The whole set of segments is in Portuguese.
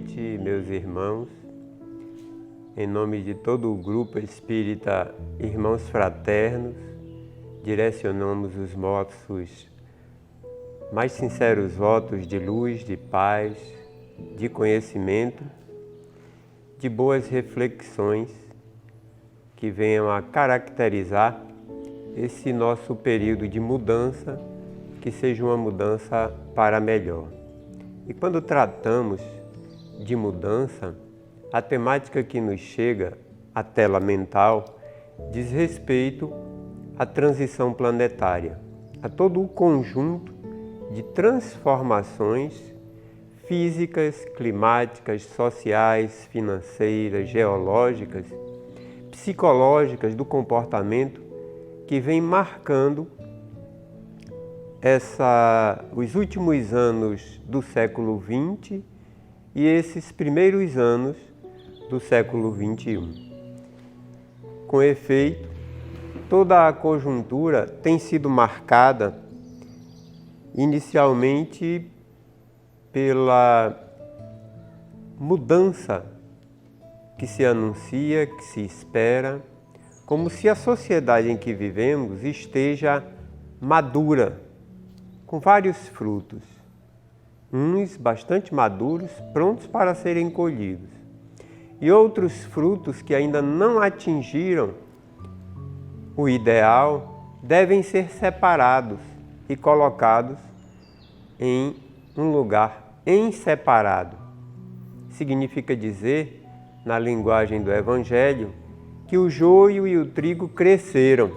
noite, meus irmãos. Em nome de todo o grupo espírita Irmãos Fraternos, direcionamos os nossos mais sinceros votos de luz, de paz, de conhecimento, de boas reflexões que venham a caracterizar esse nosso período de mudança, que seja uma mudança para melhor. E quando tratamos de mudança, a temática que nos chega à tela mental diz respeito à transição planetária, a todo o conjunto de transformações físicas, climáticas, sociais, financeiras, geológicas, psicológicas do comportamento que vem marcando os últimos anos do século XX e esses primeiros anos do século XXI. Com efeito, toda a conjuntura tem sido marcada inicialmente pela mudança que se anuncia, que se espera, como se a sociedade em que vivemos esteja madura, com vários frutos, uns bastante maduros, prontos para serem colhidos, e outros frutos que ainda não atingiram o ideal devem ser separados e colocados em um lugar em separado. Significa dizer, na linguagem do Evangelho, que o joio e o trigo cresceram,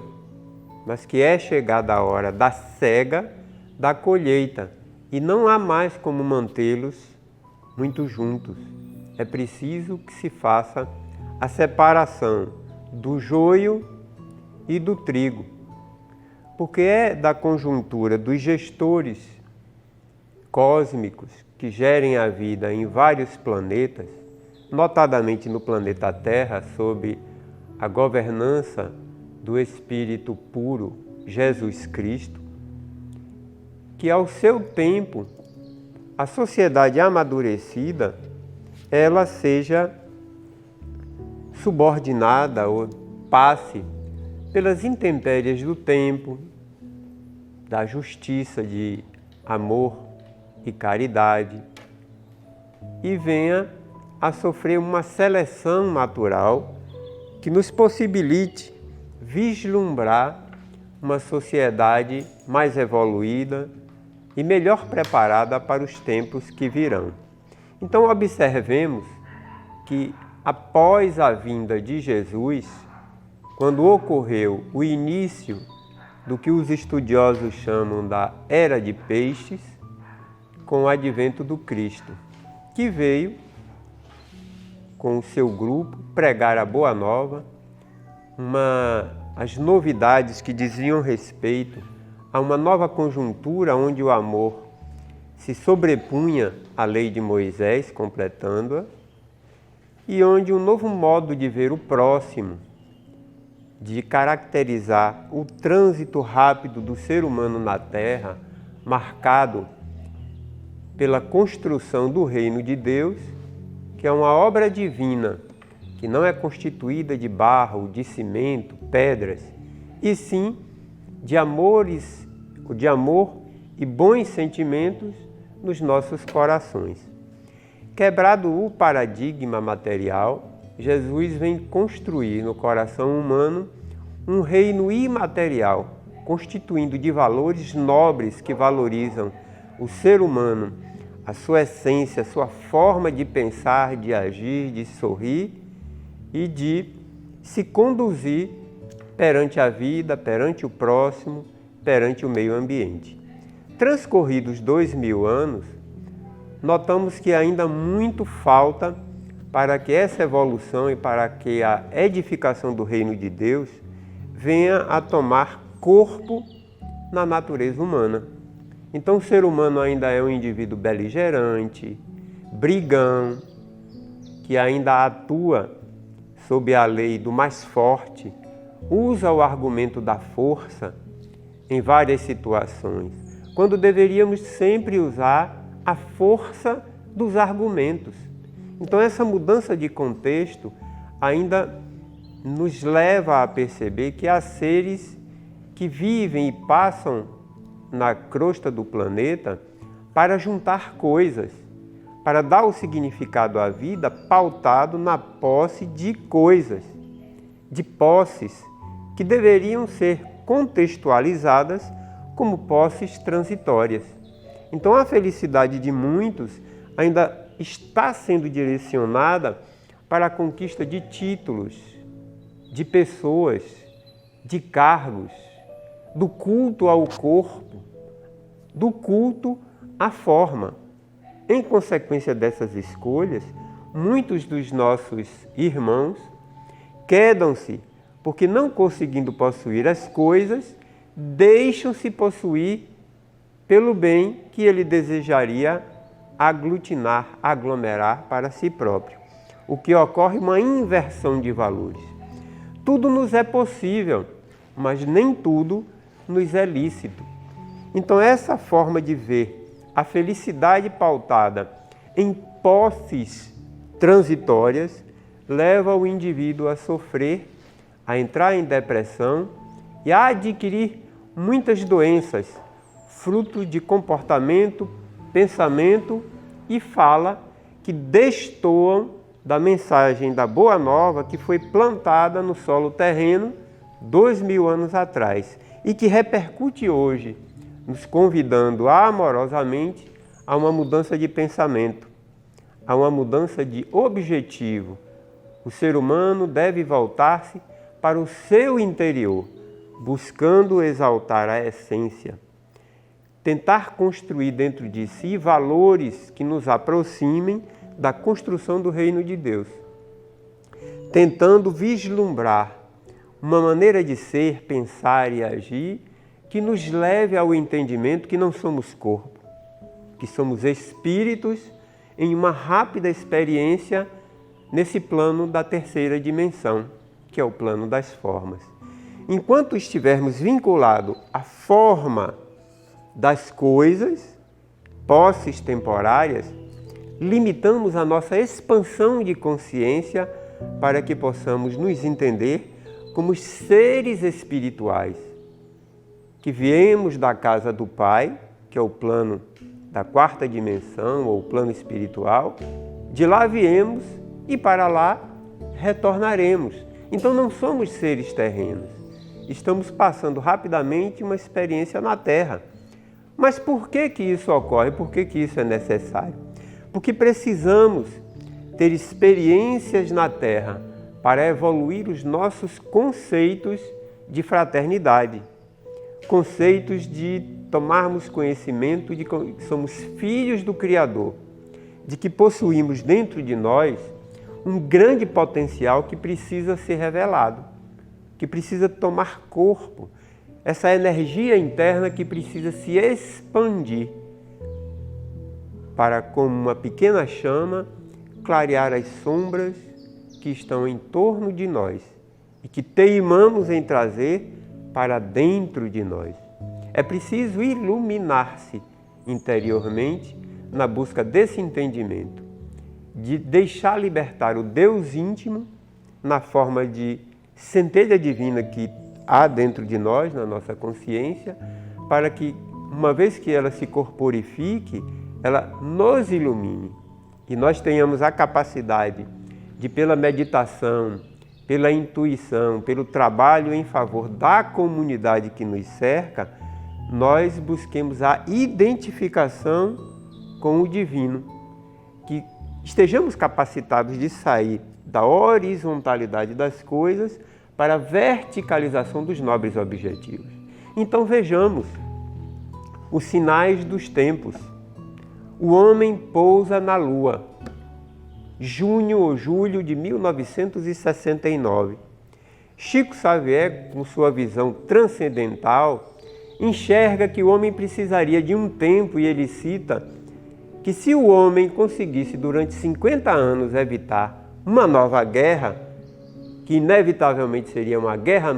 mas que é chegada a hora da cega, da colheita, e não há mais como mantê-los muito juntos. É preciso que se faça a separação do joio e do trigo, porque é da conjuntura dos gestores cósmicos que gerem a vida em vários planetas, notadamente no planeta Terra, sob a governança do Espírito puro, Jesus Cristo, que ao seu tempo a sociedade amadurecida ela seja subordinada ou passe pelas intempéries do tempo, da justiça, de amor e caridade, e venha a sofrer uma seleção natural que nos possibilite vislumbrar uma sociedade mais evoluída e melhor preparada para os tempos que virão. Então observemos que após a vinda de Jesus, quando ocorreu o início do que os estudiosos chamam da Era de Peixes, com o advento do Cristo, que veio com o seu grupo pregar a Boa Nova, as novidades que diziam respeito a uma nova conjuntura onde o amor se sobrepunha à lei de Moisés, completando-a, e onde um novo modo de ver o próximo, de caracterizar o trânsito rápido do ser humano na Terra, marcado pela construção do reino de Deus, que é uma obra divina, que não é constituída de barro, de cimento, pedras, e sim de amor e bons sentimentos nos nossos corações. Quebrado o paradigma material, Jesus vem construir no coração humano um reino imaterial, constituindo de valores nobres que valorizam o ser humano, a sua essência, a sua forma de pensar, de agir, de sorrir e de se conduzir perante a vida, perante o próximo, perante o meio ambiente. Transcorridos 2000 anos, notamos que ainda muito falta para que essa evolução e para que a edificação do reino de Deus venha a tomar corpo na natureza humana. Então o ser humano ainda é um indivíduo beligerante, brigão, que ainda atua sob a lei do mais forte, usa o argumento da força em várias situações, quando deveríamos sempre usar a força dos argumentos Então essa mudança de contexto ainda nos leva a perceber que há seres que vivem e passam na crosta do planeta para juntar coisas, para dar o significado à vida pautado na posse de coisas, de posses que deveriam ser contextualizadas como posses transitórias. Então a felicidade de muitos ainda está sendo direcionada para a conquista de títulos, de pessoas, de cargos, do culto ao corpo, do culto à forma. Em consequência dessas escolhas, muitos dos nossos irmãos quedam-se porque, não conseguindo possuir as coisas, deixam-se possuir pelo bem que ele desejaria aglutinar, aglomerar para si próprio. O que ocorre é uma inversão de valores. Tudo nos é possível, mas nem tudo nos é lícito. Então essa forma de ver a felicidade pautada em posses transitórias leva o indivíduo a sofrer, a entrar em depressão e a adquirir muitas doenças, fruto de comportamento, pensamento e fala que destoam da mensagem da Boa Nova que foi plantada no solo terreno 2000 anos atrás e que repercute hoje, nos convidando amorosamente a uma mudança de pensamento, a uma mudança de objetivo. O ser humano deve voltar-se para o seu interior, buscando exaltar a essência, tentar construir dentro de si valores que nos aproximem da construção do reino de Deus, tentando vislumbrar uma maneira de ser, pensar e agir que nos leve ao entendimento que não somos corpo, que somos espíritos em uma rápida experiência nesse plano da terceira dimensão, que é o plano das formas. Enquanto estivermos vinculados à forma das coisas, posses temporárias, limitamos a nossa expansão de consciência para que possamos nos entender como seres espirituais, que viemos da casa do Pai, que é o plano da quarta dimensão, ou plano espiritual, de lá viemos e para lá retornaremos. Então não somos seres terrenos, estamos passando rapidamente uma experiência na Terra. Mas por que que isso ocorre? Por que que isso é necessário? Porque precisamos ter experiências na Terra para evoluir os nossos conceitos de fraternidade, conceitos de tomarmos conhecimento de que somos filhos do Criador, de que possuímos dentro de nós um grande potencial que precisa ser revelado, que precisa tomar corpo, essa energia interna que precisa se expandir para, como uma pequena chama, clarear as sombras que estão em torno de nós e que teimamos em trazer para dentro de nós. É preciso iluminar-se interiormente na busca desse entendimento, de deixar libertar o Deus íntimo na forma de centelha divina que há dentro de nós, na nossa consciência, para que, uma vez que ela se corporifique, ela nos ilumine e nós tenhamos a capacidade de, pela meditação, pela intuição, pelo trabalho em favor da comunidade que nos cerca, nós busquemos a identificação com o divino, que estejamos capacitados de sair da horizontalidade das coisas para a verticalização dos nobres objetivos. Então vejamos os sinais dos tempos. O homem pousa na Lua, junho ou julho de 1969. Chico Xavier, com sua visão transcendental, enxerga que o homem precisaria de um tempo e ele cita que se o homem conseguisse durante 50 anos evitar uma nova guerra, que inevitavelmente seria uma guerra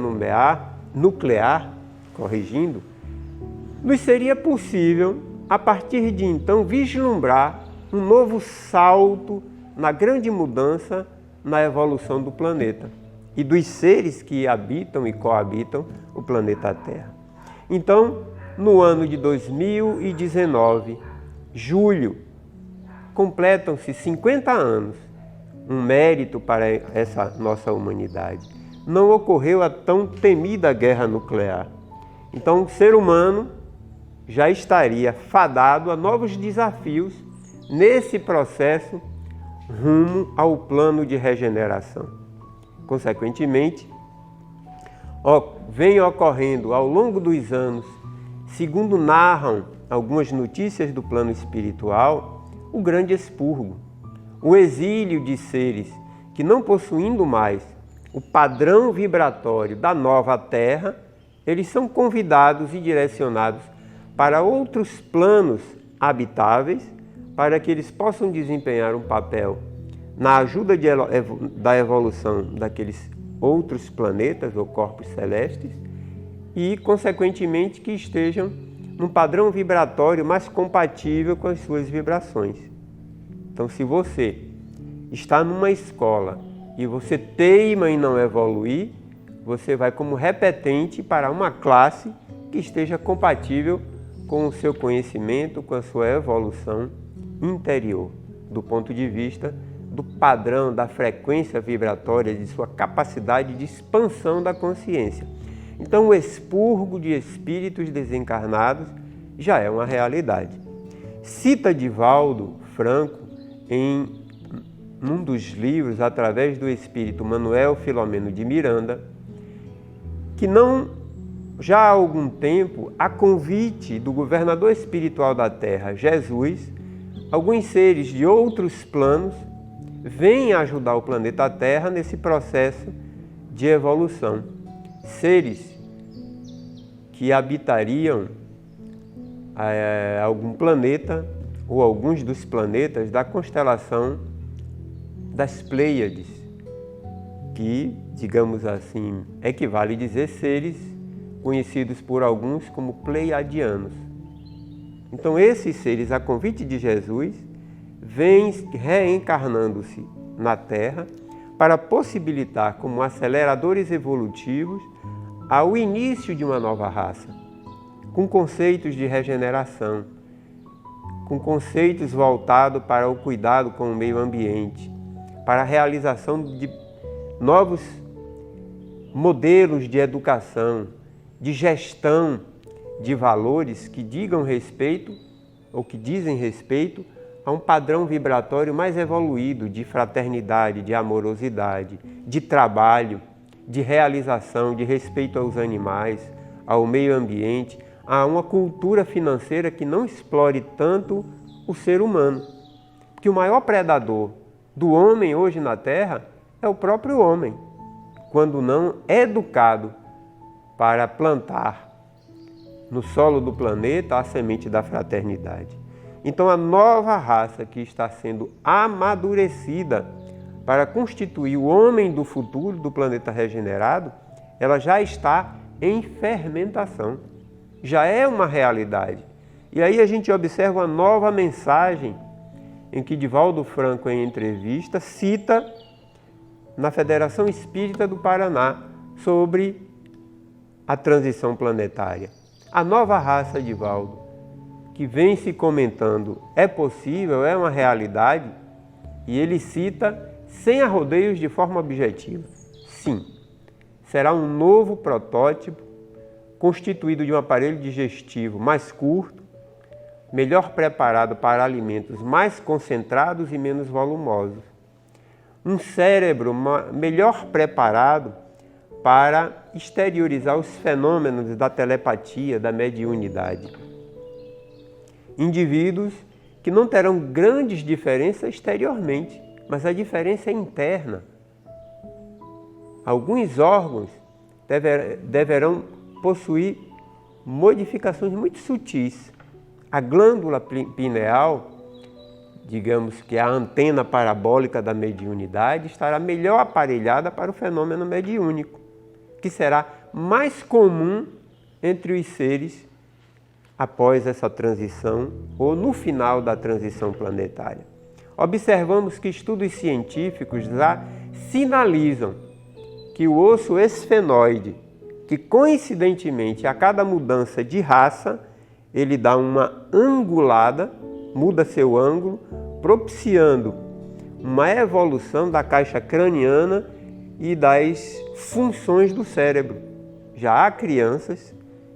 nuclear, corrigindo, nos seria possível, a partir de então, vislumbrar um novo salto na grande mudança na evolução do planeta e dos seres que habitam e coabitam o planeta Terra. Então, no ano de 2019, julho, completam-se 50 anos, um mérito para essa nossa humanidade. Não ocorreu a tão temida guerra nuclear. Então, o ser humano já estaria fadado a novos desafios nesse processo rumo ao plano de regeneração. Consequentemente, vem ocorrendo ao longo dos anos, segundo narram algumas notícias do plano espiritual, o grande expurgo, o exílio de seres que, não possuindo mais o padrão vibratório da nova Terra, eles são convidados e direcionados para outros planos habitáveis, para que eles possam desempenhar um papel na ajuda da evolução daqueles outros planetas ou corpos celestes e, consequentemente, que estejam num padrão vibratório mais compatível com as suas vibrações. Então, se você está numa escola e você teima em não evoluir, você vai como repetente para uma classe que esteja compatível com o seu conhecimento, com a sua evolução interior, do ponto de vista do padrão, da frequência vibratória, de sua capacidade de expansão da consciência. Então, o expurgo de espíritos desencarnados já é uma realidade. Cita Divaldo Franco, em um dos livros, através do espírito Manuel Filomeno de Miranda, que já há algum tempo, a convite do governador espiritual da Terra, Jesus, alguns seres de outros planos vêm ajudar o planeta Terra nesse processo de evolução. Seres que habitariam algum planeta ou alguns dos planetas da constelação das Pleiades, que, digamos assim, equivale a dizer seres conhecidos por alguns como pleiadianos. Então, esses seres, a convite de Jesus, vêm reencarnando-se na Terra para possibilitar, como aceleradores evolutivos, ao início de uma nova raça, com conceitos de regeneração, com conceitos voltados para o cuidado com o meio ambiente, para a realização de novos modelos de educação, de gestão de valores que digam respeito ou que dizem respeito a um padrão vibratório mais evoluído de fraternidade, de amorosidade, de trabalho, de realização, de respeito aos animais, ao meio ambiente, a uma cultura financeira que não explore tanto o ser humano. Porque o maior predador do homem hoje na Terra é o próprio homem, quando não educado para plantar no solo do planeta a semente da fraternidade. Então, a nova raça que está sendo amadurecida para constituir o homem do futuro do planeta regenerado, ela já está em fermentação, já é uma realidade. E aí a gente observa uma nova mensagem em que Divaldo Franco, em entrevista, cita na Federação Espírita do Paraná sobre a transição planetária. A nova raça, Divaldo, que vem se comentando, é possível, é uma realidade, e ele cita, sem arrodeios, de forma objetiva. Sim, será um novo protótipo constituído de um aparelho digestivo mais curto, melhor preparado para alimentos mais concentrados e menos volumosos. Um cérebro melhor preparado para exteriorizar os fenômenos da telepatia, da mediunidade. Indivíduos que não terão grandes diferenças exteriormente, mas a diferença é interna. Alguns órgãos deverão possuir modificações muito sutis. A glândula pineal, digamos que é a antena parabólica da mediunidade, estará melhor aparelhada para o fenômeno mediúnico, que será mais comum entre os seres após essa transição ou no final da transição planetária. observamos que estudos científicos lá sinalizam que o osso esfenoide, que coincidentemente a cada mudança de raça, ele dá uma angulada, muda seu ângulo, propiciando uma evolução da caixa craniana e das funções do cérebro. Já há crianças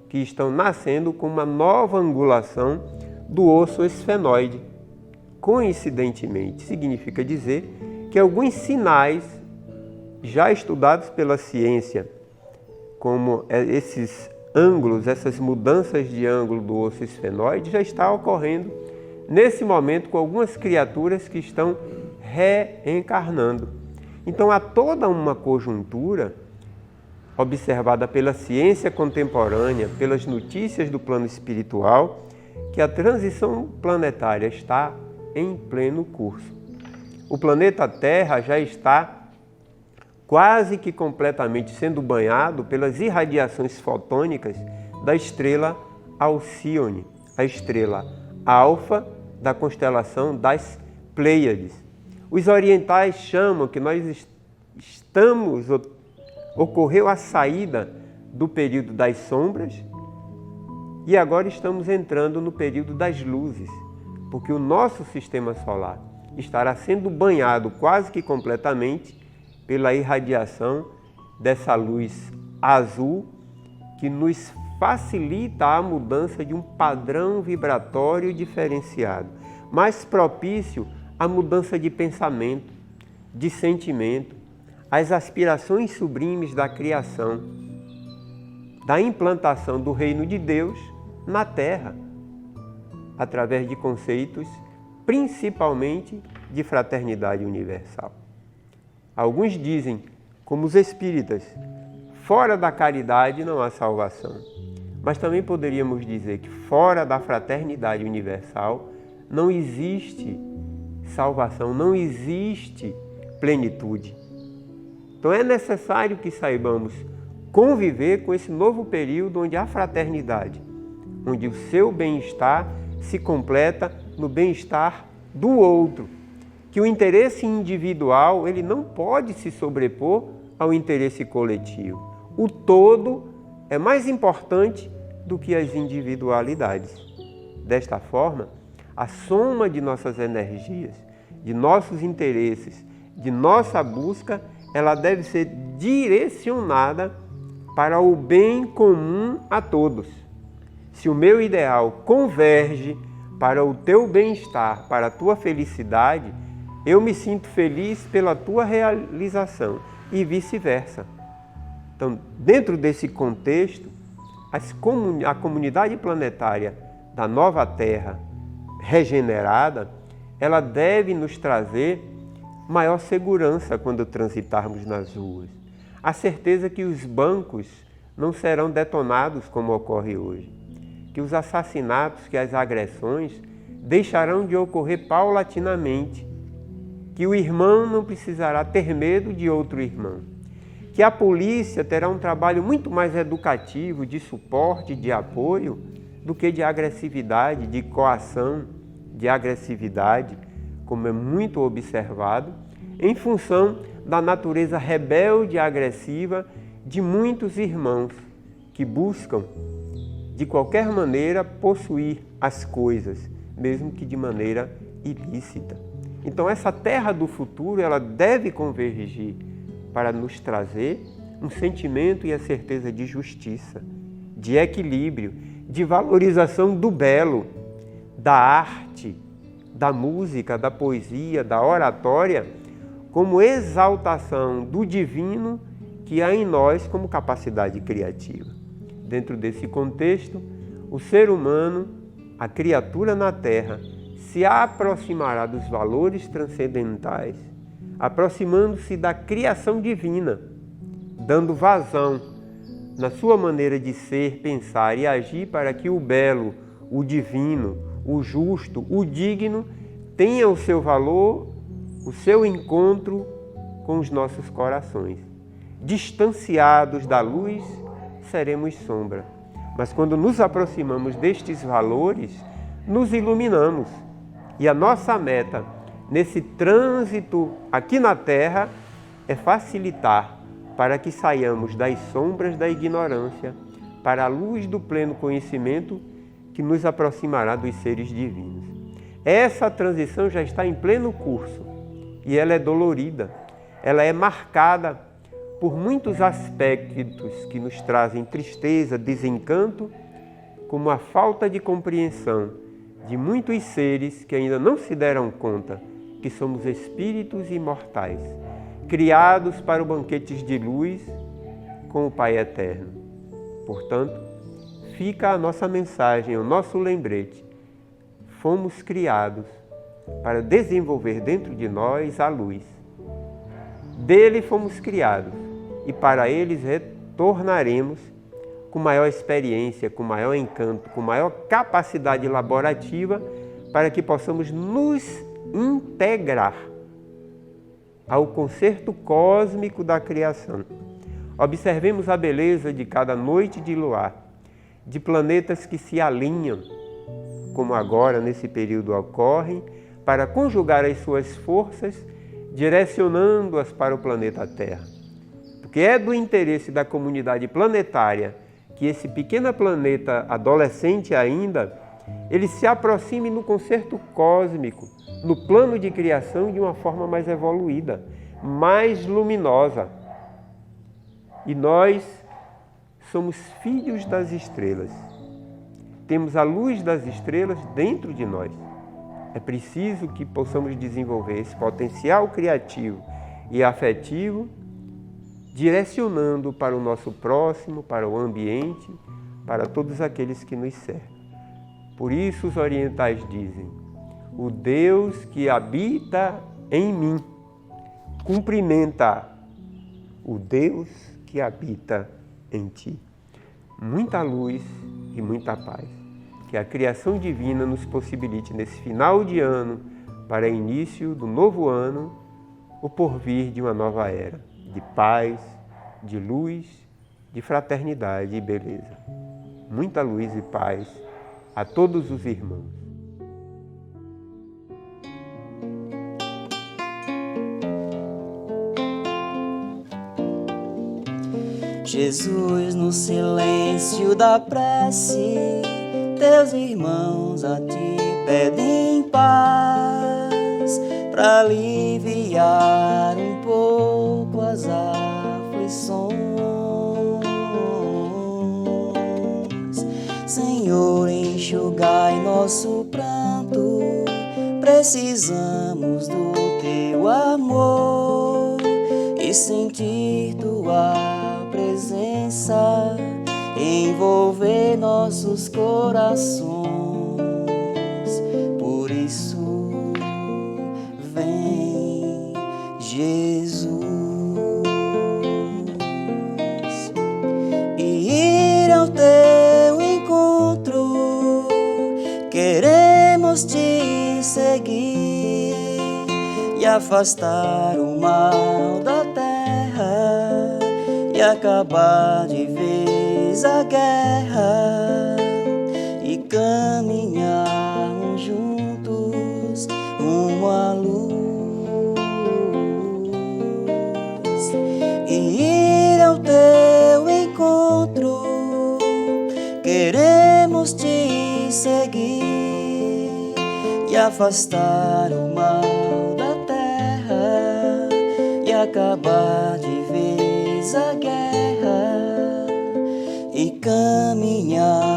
que estão nascendo com uma nova angulação do osso esfenoide. Coincidentemente, significa dizer que alguns sinais já estudados pela ciência, como esses ângulos, essas mudanças de ângulo do osso esfenoide, já está ocorrendo nesse momento com algumas criaturas que estão reencarnando. Então há toda uma conjuntura observada pela ciência contemporânea, pelas notícias do plano espiritual, que a transição planetária está em pleno curso. O planeta Terra já está quase que completamente sendo banhado pelas irradiações fotônicas da estrela Alcíone, a estrela alfa da constelação das Pleiades. Os orientais chamam que nós ocorreu a saída do período das sombras e agora estamos entrando no período das luzes, porque o nosso sistema solar estará sendo banhado quase que completamente pela irradiação dessa luz azul que nos facilita a mudança de um padrão vibratório diferenciado, mais propício à mudança de pensamento, de sentimento, às aspirações sublimes da criação, da implantação do reino de Deus na Terra, através de conceitos principalmente de fraternidade universal. Alguns dizem, como os espíritas, fora da caridade não há salvação. Mas também poderíamos dizer que fora da fraternidade universal não existe salvação, não existe plenitude. Então é necessário que saibamos conviver com esse novo período onde há fraternidade, onde o seu bem-estar se completa no bem-estar do outro, que o interesse individual ele não pode se sobrepor ao interesse coletivo. O todo é mais importante do que as individualidades. Desta forma, a soma de nossas energias, de nossos interesses, de nossa busca, ela deve ser direcionada para o bem comum a todos. Se o meu ideal converge para o teu bem-estar, para a tua felicidade, eu me sinto feliz pela tua realização e vice-versa. Então, dentro desse contexto, a comunidade planetária da nova Terra regenerada, ela deve nos trazer maior segurança quando transitarmos nas ruas. A certeza que os bancos não serão detonados como ocorre hoje, que os assassinatos, que as agressões deixarão de ocorrer paulatinamente, que o irmão não precisará ter medo de outro irmão, que a polícia terá um trabalho muito mais educativo, de suporte, de apoio, do que de agressividade, de coação, de agressividade, como é muito observado, em função da natureza rebelde e agressiva de muitos irmãos que buscam, de qualquer maneira, possuir as coisas, mesmo que de maneira ilícita. Então, essa terra do futuro, ela deve convergir para nos trazer um sentimento e a certeza de justiça, de equilíbrio, de valorização do belo, da arte, da música, da poesia, da oratória, como exaltação do divino que há em nós como capacidade criativa. Dentro desse contexto, o ser humano, a criatura na Terra, se aproximará dos valores transcendentais, aproximando-se da criação divina, dando vazão na sua maneira de ser, pensar e agir para que o belo, o divino, o justo, o digno tenha o seu valor, o seu encontro com os nossos corações. Distanciados da luz, seremos sombra. Mas quando nos aproximamos destes valores, nos iluminamos. E a nossa meta nesse trânsito aqui na Terra é facilitar para que saiamos das sombras da ignorância para a luz do pleno conhecimento que nos aproximará dos seres divinos. Essa transição já está em pleno curso e ela é dolorida, ela é marcada por muitos aspectos que nos trazem tristeza, desencanto, como a falta de compreensão de muitos seres que ainda não se deram conta que somos espíritos imortais, criados para o banquete de luz com o Pai Eterno. Portanto, fica a nossa mensagem, o nosso lembrete. Fomos criados para desenvolver dentro de nós a luz. Dele fomos criados e para eles retornaremos com maior experiência, com maior encanto, com maior capacidade laborativa para que possamos nos integrar ao concerto cósmico da criação. Observemos a beleza de cada noite de luar, de planetas que se alinham, como agora nesse período ocorrem, para conjugar as suas forças, direcionando-as para o planeta Terra. Porque é do interesse da comunidade planetária que esse pequeno planeta, adolescente ainda, ele se aproxime no concerto cósmico, no plano de criação de uma forma mais evoluída, mais luminosa. E nós somos filhos das estrelas. Temos a luz das estrelas dentro de nós. É preciso que possamos desenvolver esse potencial criativo e afetivo, direcionando para o nosso próximo, para o ambiente, para todos aqueles que nos cercam. Por isso os orientais dizem: o Deus que habita em mim cumprimenta o Deus que habita em ti. Muita luz e muita paz. Que a criação divina nos possibilite nesse final de ano, para início do novo ano, o porvir de uma nova era, de paz, de luz, de fraternidade e beleza. Muita luz e paz a todos os irmãos. Jesus, no silêncio da prece, teus irmãos a ti pedem paz, para aliviar um pouco as aflições. Senhor, enxugai nosso pranto, precisamos do teu amor e sentir tua presença envolver nossos corações. Por isso, vem, Jesus, e ir ao teu encontro. Queremos te seguir e afastar o mal da terra e acabar de vez a guerra e caminharmos juntos rumo à luz e ir ao teu encontro. Queremos te seguir e afastar o mal da terra e acabar de vez a guerra e caminhar